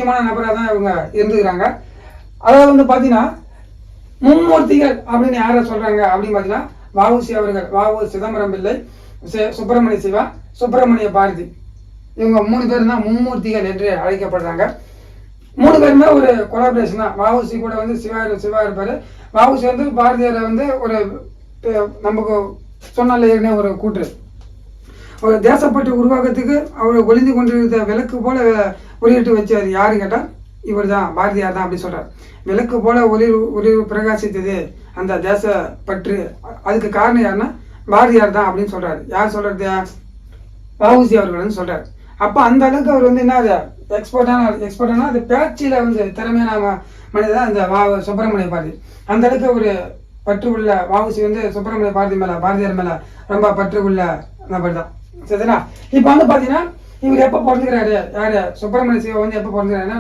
முக்கியமான நபராக தான் இவங்க இருந்துக்கிறாங்க. அதாவது வந்து பார்த்தீங்கன்னா மும்மூர்த்திகள் அப்படின்னு யாரை சொல்றாங்க அப்படின்னு பார்த்தீங்கன்னா வஉசி அவர்கள், வஉ சிதம்பரம் பிள்ளை, சுப்பிரமணிய சிவா, சுப்பிரமணிய பாரதி, இவங்க 3 பேரும் தான் மும்மூர்த்திகள் என்று அழைக்கப்படுறாங்க. 3 பேருமே ஒரு கொலாபரேஷன் தான். வஉசி கூட வந்து சிவா இருப்பாரு. வஉசி வந்து பாரதியாரை வந்து ஒரு நமக்கு சொன்னால ஏற்கனவே ஒரு கூற்று, ஒரு தேசப்பற்று உருவாக்கத்துக்கு அவர் ஒளிந்து கொண்டிருந்த விளக்கு போல ஒளியிட்டு வச்சார். யாரு கேட்டால் இவர் தான், பாரதியார் தான் அப்படி சொல்றார். விளக்கு போல ஒளி பிரகாசித்தது அந்த தேசப்பற்று, அதுக்கு காரணம் யாருன்னா பாரதியார் தான் அப்படின்னு சொல்றாரு. யார் சொல்றது? வஉசி அவர்கள் சொல்றாரு. அப்ப அந்த அளவுக்கு அவர் வந்து என்ன எக்ஸ்பர்ட்டான அது பேச்சில வந்து திறமையான மனிதன் அந்த சுப்பிரமணிய பாரதி. அந்த அளவுக்கு ஒரு பற்று உள்ள வஉசி வந்து சுப்பிரமணிய பாரதி மேல, பாரதியார் மேல ரொம்ப பற்று உள்ள நபர் தான். சரிங்களா? இப்ப வந்து பாத்தீங்கன்னா இவர் எப்ப பிறந்துக்கிறாரு, யாரு சுப்பிரமணிய சிவா வந்து எப்ப பிறந்துக்கிறாருன்னா